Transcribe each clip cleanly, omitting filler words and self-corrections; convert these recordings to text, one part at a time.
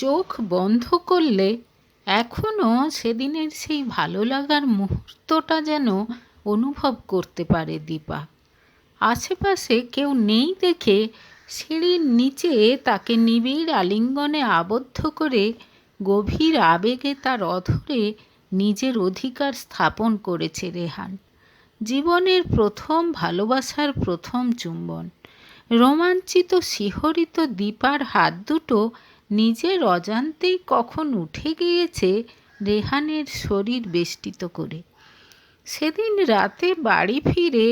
চোখ বন্ধ করলে এখনও সেদিনের সেই ভালো লাগার মুহূর্তটা যেন অনুভব করতে পারে দীপা। আশেপাশে কেউ নেই দেখে সিঁড়ির নিচে তাকে নিবিড় আলিঙ্গনে আবদ্ধ করে গভীর আবেগে তার অধরে নিজের অধিকার স্থাপন করেছে রেহান। জীবনের প্রথম ভালোবাসার প্রথম চুম্বন। রোমাঞ্চিত শিহরিত দীপার হাত দুটো নিজের অজান্তেই কখন উঠে গিয়েছে রেহানের শরীর বেষ্টিত করে। সেদিন রাতে বাড়ি ফিরে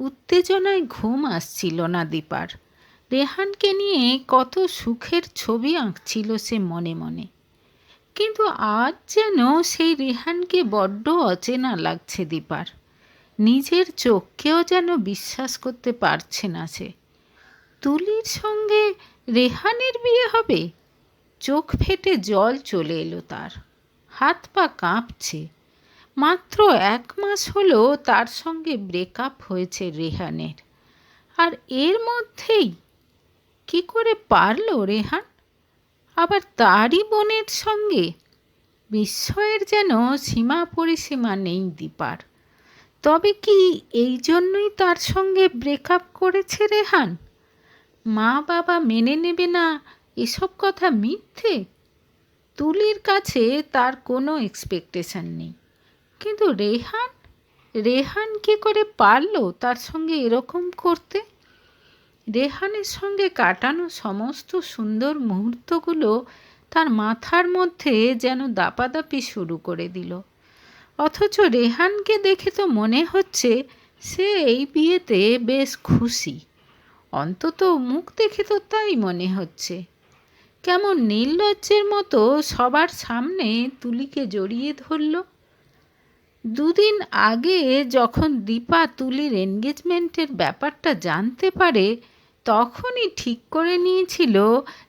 উত্তেজনায় ঘুম আসছিল না দীপার। রেহানকে নিয়ে কত সুখের ছবি আঁকছিল সে মনে মনে, কিন্তু আজ যেন সেই রেহানকে বড্ড অচেনা লাগছে দীপার। নিজের চোখকেও যেন বিশ্বাস করতে পারছে না সে। তুলির সঙ্গে রেহানের বিয়ে হবে? চোখ ফেটে জল চলে এলো তার, হাত পা কাঁপছে। মাত্র 1 মাস হলো তার সঙ্গে ব্রেকআপ হয়েছে রেহানের, আর এর মধ্যেই কি করে পারলো রেহান আবার তারই বোনের সঙ্গে? বিস্ময়ের যেন সীমা পরিসীমা নেই দীপার। তবে কি এই জন্যই তার সঙ্গে ব্রেকআপ করেছে রেহান? মা বাবা মেনে নেবে না এসব কথা মিথ্যে? তুলির কাছে তার কোনো এক্সপেকটেশন নেই, কিন্তু রেহান কি করে পারলো তার সঙ্গে এরকম করতে? রেহানের সঙ্গে কাটানো সমস্ত সুন্দর মুহূর্তগুলো তার মাথার মধ্যে যেন দাপাদাপি শুরু করে দিল। অথচ রেহানকে দেখে তো মনে হচ্ছে সে এই বিয়েতে বেশ খুশি। অন্তত মুখ দেখে তো তাই মনে হচ্ছে। কেমন নির্লজ্জের মতো সবার সামনে তুলিকে জড়িয়ে ধরল। 2 দিন আগে যখন দীপা তুলির এনগেজমেন্টের ব্যাপারটা জানতে পারে, তখনই ঠিক করে নিয়েছিল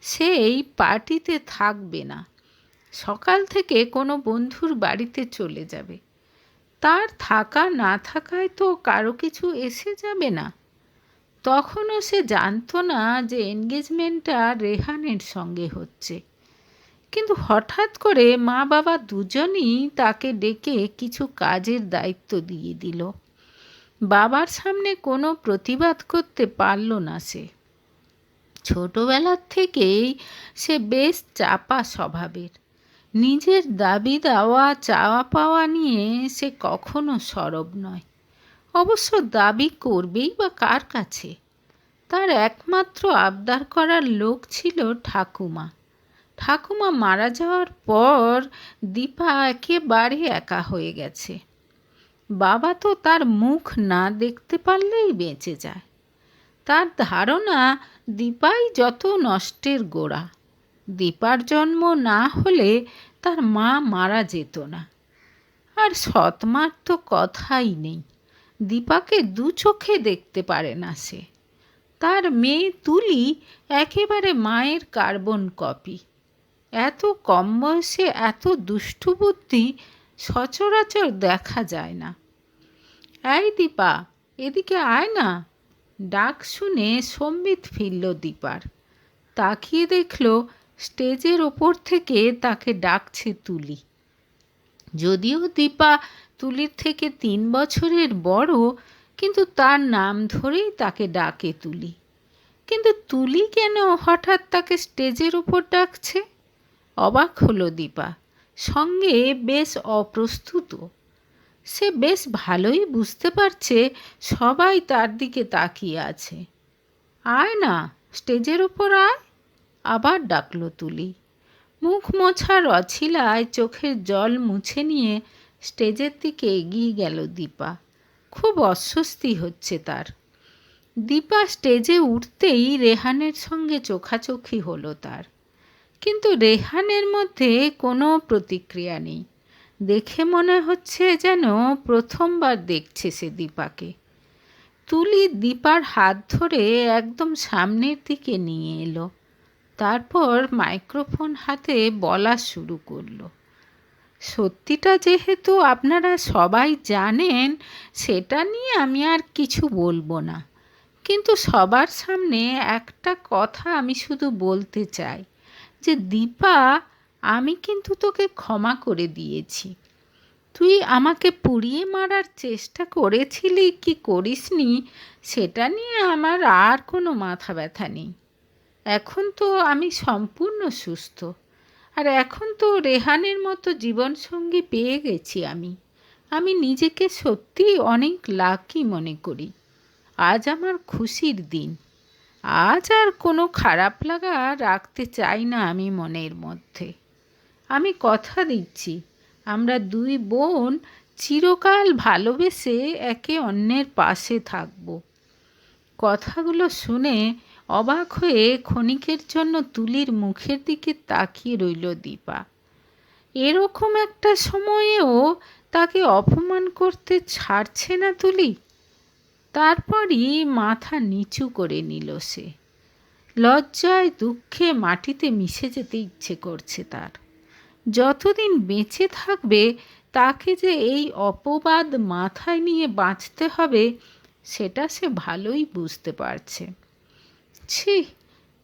সে এই পার্টিতে থাকবে না। সকাল থেকে কোনো বন্ধুর বাড়িতে চলে যাবে। তার থাকা না থাকায় তো কারো কিছু এসে যাবে না। তখনও সে জানতো না যে এনগেজমেন্টটা রেহানের সঙ্গে হচ্ছে। কিন্তু হঠাৎ করে মা বাবা দুজনই তাকে ডেকে কিছু কাজের দায়িত্ব দিয়ে দিল। বাবার সামনে কোনো প্রতিবাদ করতে পারল না সে। ছোটবেলার থেকেই সে বেশ চাপা স্বভাবের। নিজের দাবি দাওয়া চাওয়া পাওয়া নিয়ে সে কখনো সরব নয়। অবশ্য দাবি করবেই বা কার কাছে? তার একমাত্র আবদার করার লোক ছিল ঠাকুমা। ঠাকুমা মারা যাওয়ার পর দীপা একেবারে একা হয়ে গেছে। বাবা তো তার মুখ না দেখতে পারলেই বেঁচে যায়। তার ধারণা দীপাই যত নষ্টের গোড়া। দীপার জন্ম না হলে তার মা মারা যেত না। আর সৎমার তো কথাই নেই। দীপাকে 2 চোখে দেখতে পারে না সে। তার মেয়ে তুলি একেবারে মায়ের কার্বন কপি। এত কম বয়সে এত দুষ্টু বুদ্ধি সচরাচর দেখা যায় না। এই দীপা, এদিকে আয় না। ডাক শুনে সম্বিত ফিরল দীপার। তাকিয়ে দেখল স্টেজের ওপর থেকে তাকে ডাকছে তুলি। যদিও দীপা তুলির থেকে 3 বছরের বড়, কিন্তু তার নাম ধরেই তাকে ডাকে তুলি। কিন্তু তুলি কেন হঠাৎ তাকে স্টেজের ওপর ডাকছে? অবাক হলো দীপা, সঙ্গে বেশ অপ্রস্তুত। সে বেশ ভালোই বুঝতে পারছে সবাই তার দিকে তাকিয়ে আছে। আয় না, স্টেজের ওপর আয়, আবার ডাকলো তুলি। মুখ মোছার অছিলায় চোখের জল মুছে নিয়ে স্টেজের দিকে এগিয়ে গেল দীপা। খুব অস্বস্তি হচ্ছে তার। দীপা স্টেজে উঠতেই রেহানের সঙ্গে চোখাচোখি হলো তার, কিন্তু রেহানের মধ্যে কোনো প্রতিক্রিয়া নেই। দেখে মনে হচ্ছে যেন প্রথমবার দেখছে সে দীপাকে। তুলি দীপার হাত ধরে একদম সামনের দিকে নিয়ে এলো। তারপর মাইক্রোফোন হাতে বলা শুরু করলো। সত্যিটা যেহেতু আপনারা সবাই জানেন, সেটা নিয়ে আমি আর কিছু বলবো না। কিন্তু সবার সামনে একটা কথা আমি শুধু বলতে চাই যে দীপা, আমি কিন্তু তোকে ক্ষমা করে দিয়েছি। তুই আমাকে পুড়িয়ে মারার চেষ্টা করেছিলি কি করিসনি সেটা নিয়ে আমার আর কোনো মাথা ব্যথা নেই। এখন তো আমি সম্পূর্ণ সুস্থ, আর এখন তো রেহানের মতো জীবনসঙ্গী পেয়ে গেছি আমি। আমি নিজেকে সত্যিই অনেক লাকি মনে করি। আজ আমার খুশির দিন। আজ আর কোনো খারাপ লাগা রাখতে চাই না আমি মনের মধ্যে। আমি কথা দিচ্ছি, আমরা দুই বোন চিরকাল ভালোবেসে একে অন্যের পাশে থাকব। কথাগুলো শুনে অবাক হয়ে ক্ষণিকের জন্য তুলির মুখের দিকে তাকিয়ে রইল দীপা। এরকম একটা সময়েও তাকে অপমান করতে ছাড়ছে না তুলি। তারপরই মাথা নিচু করে নিল সে। লজ্জায় দুঃখে মাটিতে মিশে যেতে ইচ্ছে করছে তার। যতদিন বেঁচে থাকবে তাকে যে এই অপবাদ মাথায় নিয়ে বাঁচতে হবে সেটা সে ভালোই বুঝতে পারছে। ছি,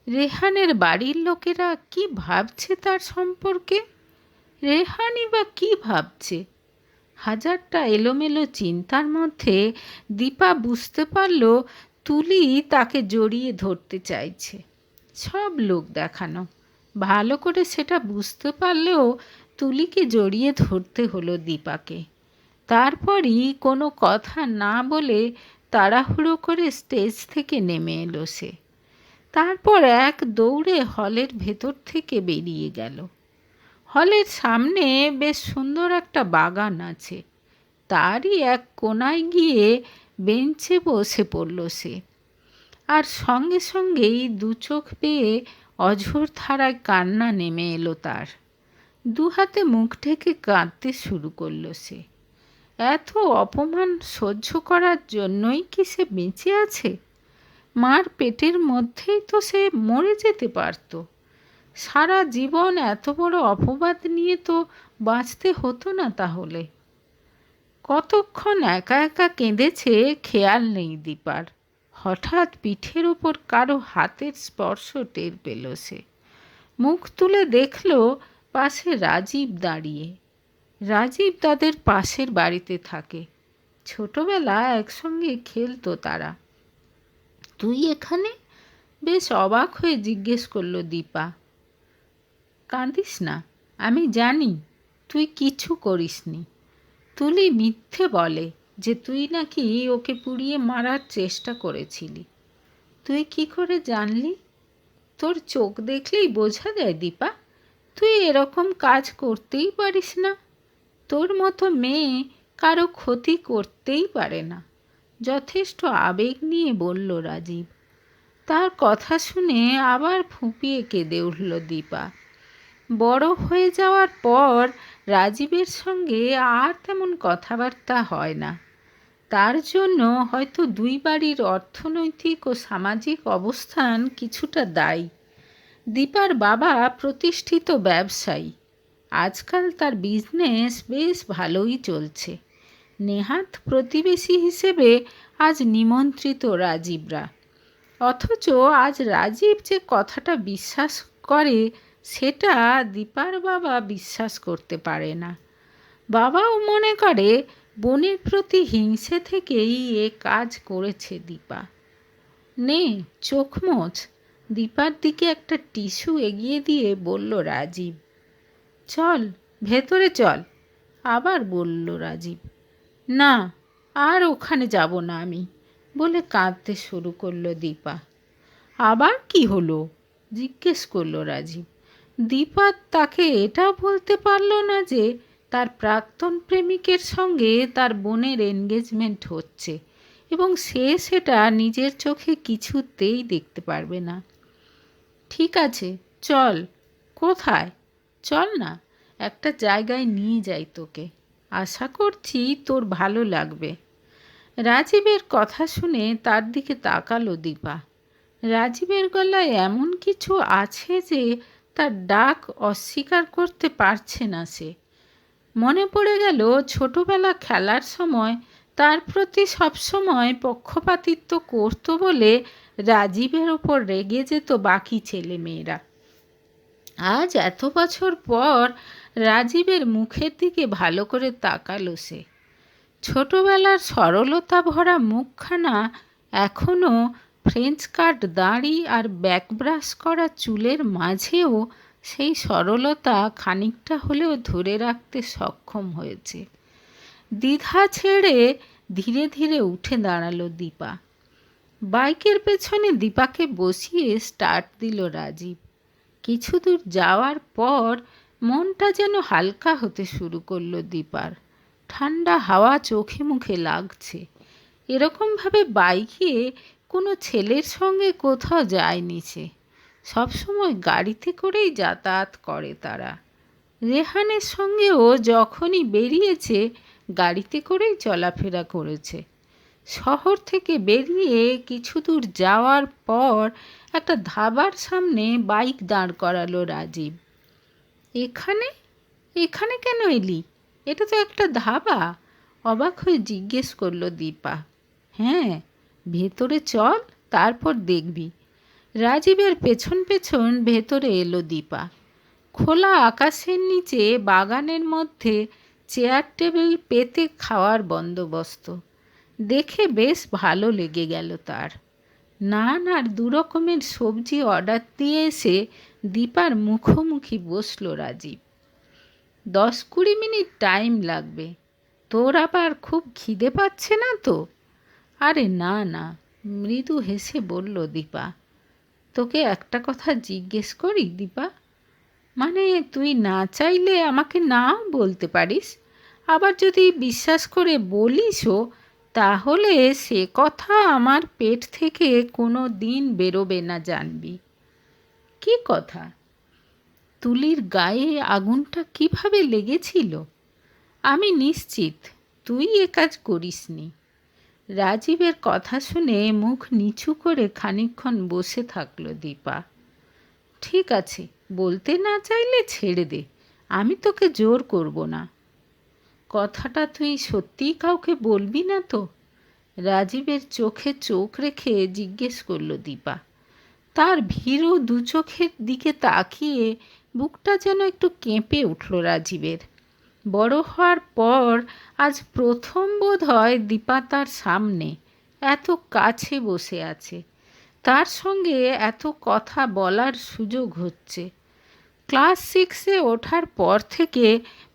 রেহানের বাড়ির লোকেরা কি ভাবছে তার সম্পর্কে? রেহানই বা কি ভাবছে? হাজারটা এলোমেলো চিন্তার মধ্যে দীপা বুঝতে পারল তুলি তাকে জড়িয়ে ধরতে চাইছে। সব লোক দেখানো। ভালো করে সেটা বুঝতে পারলেও তুলিকে জড়িয়ে ধরতে হলো দীপাকে। তারপরই কোনো কথা না বলে তাড়াহুড়ো করে স্টেজ থেকে নেমে এলো সে। তারপর এক দৌড়ে হলের ভেতর থেকে বেরিয়ে গেল। হলের সামনে বেশ সুন্দর একটা বাগান আছে। তারই এক কোনায় গিয়ে বেঞ্চে বসে পড়ল সে। আর সঙ্গে সঙ্গেই দু চোখ বেয়ে অঝোর ধারায় কান্না নেমে এলো তার। দু হাতে মুখ ঢেকে কাঁদতে শুরু করলো সে। এত অপমান সহ্য করার জন্যই কি সে বেঁচে আছে? মার পেটের মধ্যেই তো সে মরে যেতে পারত। সারা জীবন এত বড় অপবাদ নিয়ে তো বাঁচতে হতো না তাহলে। কতক্ষণ একা একা কেঁদেছে খেয়াল নেই দীপার। হঠাৎ পিঠের ওপর কারো হাতের স্পর্শ টের পেল সে। মুখ তুলে দেখল পাশে রাজীব দাঁড়িয়ে। রাজীব তাদের পাশের বাড়িতে থাকে। ছোটবেলা একসঙ্গে খেলতো তারা। তুই এখানে? বেশ অবাক হয়ে জিজ্ঞেস করলো দীপা। কাঁদিস না, আমি জানি তুই কিছু করিসনি। তুলি মিথ্যে বলে যে তুই নাকি ওকে পুড়িয়ে মারার চেষ্টা করেছিলি। তুই কি করে জানলি? তোর চোখ দেখলেই বোঝা যায় দীপা, তুই এরকম কাজ করতেই পারিস না। তোর মতো মেয়ে কারো ক্ষতি করতেই পারে না। যথেষ্ট আবেগ নিয়ে বলল রাজীব। তার কথা শুনে আবার ফুঁপিয়ে কেঁদে উঠল দীপা। বড় হয়ে যাওয়ার পর রাজীবের সঙ্গে আর তেমন কথাবার্তা হয় না। তার জন্য হয়তো দুই বাড়ির অর্থনৈতিক ও সামাজিক অবস্থান কিছুটা দায়ী। দীপার বাবা প্রতিষ্ঠিত ব্যবসায়ী। আজকাল তার বিজনেস বেশ ভালোই চলছে। নেহাত প্রতিবেশী হিসেবে আজ নিমন্ত্রিত রাজীবরা। অথচ আজ রাজীব যে কথাটা বিশ্বাস করে সেটা দীপার বাবা বিশ্বাস করতে পারে না। বাবাও মনে করে বোনের প্রতি হিংসে থেকেই এ কাজ করেছে দীপা। নে চোখ মোছ। দীপার দিকে একটা টিস্যু এগিয়ে দিয়ে বলল রাজীব। চল ভেতরে চল, আবার বলল রাজীব। না, আর ওখানে যাব না আমি, বলে কাঁদতে শুরু করলো দীপা। আবার কি হলো? জিজ্ঞেস করলো রাজীব। দীপা তাকে এটা বলতে পারল না যে তার প্রাক্তন প্রেমিকের সঙ্গে তার বোনের এনগেজমেন্ট হচ্ছে এবং সে সেটা নিজের চোখে কিছুতেই দেখতে পারবে না। ঠিক আছে চল। কোথায়? চল না, একটা জায়গায় নিয়ে যাই তোকে। আশা করছি তোর ভালো লাগবে। রাজীবের কথা শুনে তার দিকে তাকালো দীপা। রাজীবের গলায় এমন কিছু আছে যে তার ডাক অস্বীকার করতে পারছে না সে। মনে পড়ে গেল ছোটবেলা খেলার সময় তার প্রতি সবসময় পক্ষপাতিত্ব করতো বলে রাজীবের ওপর রেগে যেত বাকি ছেলে মেয়েরা। আজ এত বছর পর রাজীবের মুখের দিকে ভালো করে তাকালো সে। ছোটবেলার সরলতা ভরা মুখখানা এখনও ফ্রেঞ্চ কাট দাড়ি আর ব্যাকব্রাশ করা চুলের মাঝেও সেই সরলতা খানিকটা হলেও ধরে রাখতে সক্ষম হয়েছে। দ্বিধা ছেড়ে ধীরে ধীরে উঠে দাঁড়ালো দীপা। বাইকের পেছনে দীপাকে বসিয়ে স্টার্ট দিল রাজীব। কিছু দূর যাওয়ার পর মনটা যেন হালকা হতে শুরু করলো দীপার। ঠান্ডা হাওয়া চোখে মুখে লাগছে। এরকমভাবে বাইকে কোনো ছেলের সঙ্গে কোথাও যায়নি সে। সবসময় গাড়িতে করেই যাতায়াত করে তারা। রেহানের সঙ্গেও যখনই বেরিয়েছে গাড়িতে করেই চলাফেরা করেছে। শহর থেকে বেরিয়ে কিছু দূর যাওয়ার পর একটা ধাবার সামনে বাইক দাঁড় করালো রাজীব। এখানে এখানে কেন এলি? এটা তো একটা ধাবা। অবাক হয়ে জিজ্ঞেস করলো দীপা। হ্যাঁ, ভেতরে চল, তারপর দেখবি। রাজীবের পেছন পেছন ভেতরে এলো দীপা। খোলা আকাশের নিচে বাগানের মধ্যে চেয়ার টেবিল পেতে খাওয়ার বন্দোবস্ত দেখে বেশ ভালো লেগে গেল তার। নান আর 2 রকমের সবজি অর্ডার দিয়ে এসে দীপার মুখোমুখি বসলো রাজীব। 10-20 মিনিট টাইম লাগবে। তোর আবার খুব খিদে পাচ্ছে না তো? আরে না না, মৃদু হেসে বলল দীপা। তোকে একটা কথা জিজ্ঞেস করি দীপা? মানে তুই না চাইলে আমাকে নাও বলতে পারিস, আবার যদি বিশ্বাস করে বলিসও তাহলে সে কথা আমার পেট থেকে কোনো দিন বেরোবে না, জানবি। কি কথা? তুলির গায়ে আগুনটা কিভাবে লেগেছিল? আমি নিশ্চিত তুই এ কাজ করিসনি। রাজীবের কথা শুনে মুখ নিচু করে খানিকক্ষণ বসে থাকলো দীপা। ঠিক আছে, বলতে না চাইলে ছেড়ে দে, আমি তোকে জোর করব না। কথাটা তুই সত্যিই কাউকে বলবি না তো? রাজীবের চোখে চোখ রেখে জিজ্ঞেস করলো দীপা। তার ভীরু 2 চোখের দিকে তাকিয়ে বুকটা যেন একটু কেঁপে উঠল রাজীবের। বড় হওয়ার পর আজ প্রথম বোধ হয় দীপা তার সামনে এত কাছে বসে আছে, তার সঙ্গে এত কথা বলার সুযোগ হচ্ছে। ক্লাস 6-এ ওঠার পর থেকে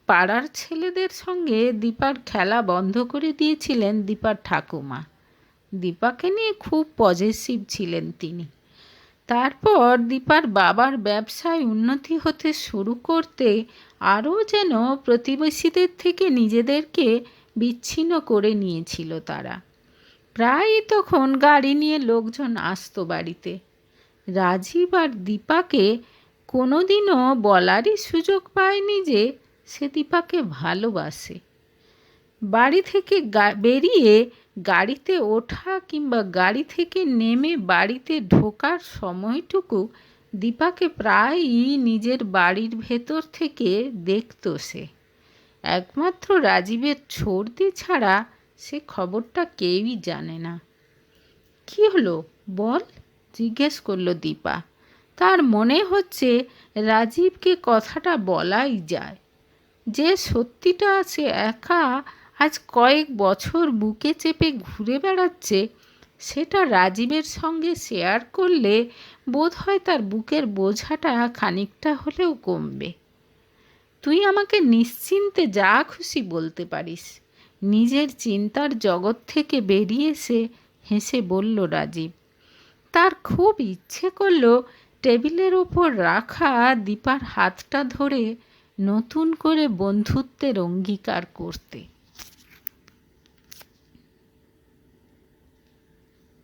পাড়ার ছেলেদের সঙ্গে দীপার খেলা বন্ধ করে দিয়েছিলেন দীপার ঠাকুমা। দীপাকে নিয়ে খুব পজেসিভ ছিলেন তিনি। তারপর দীপার বাবার ব্যবসায় উন্নতি হতে শুরু করতে আরও যেন প্রতিবেশীদের থেকে নিজেদেরকে বিচ্ছিন্ন করে নিয়েছিল তারা। প্রায়ই তখন গাড়ি নিয়ে লোকজন আসতো বাড়িতে। রাজীব আর দীপাকে কোনোদিনও বলারই সুযোগ পায়নি যে সে দীপাকে ভালোবাসে। বাড়ি থেকে বেরিয়ে গাড়িতে ওঠা কিংবা গাড়ি থেকে নেমে বাড়িতে ঢোকার সময়টুকু দীপাকে প্রায়ই নিজের বাড়ির ভেতর থেকে দেখত সে। একমাত্র রাজীবের ছর্দি ছাড়া সে খবরটা কেউই জানে না। কি হলো বল, জিজ্ঞেস করলো দীপা। তার মনে হচ্ছে রাজীবকে কথাটা বলাই যায়। যে সত্যিটা সে একা আজ কয়েক বছর বুকে চেপে ঘুরে বেড়াচ্ছে, সেটা রাজীবের সঙ্গে শেয়ার করলে বোধহয় তার বুকের বোঝাটা খানিকটা হলেও কমবে। তুই আমাকে নিশ্চিন্তে যা খুশি বলতে পারিস, নিজের চিন্তার জগৎ থেকে বেরিয়ে এসে হেসে বলল রাজীব। তার খুব ইচ্ছে করল টেবিলের ওপর রাখা দীপার হাতটা ধরে নতুন করে বন্ধুত্বের অঙ্গীকার করতে।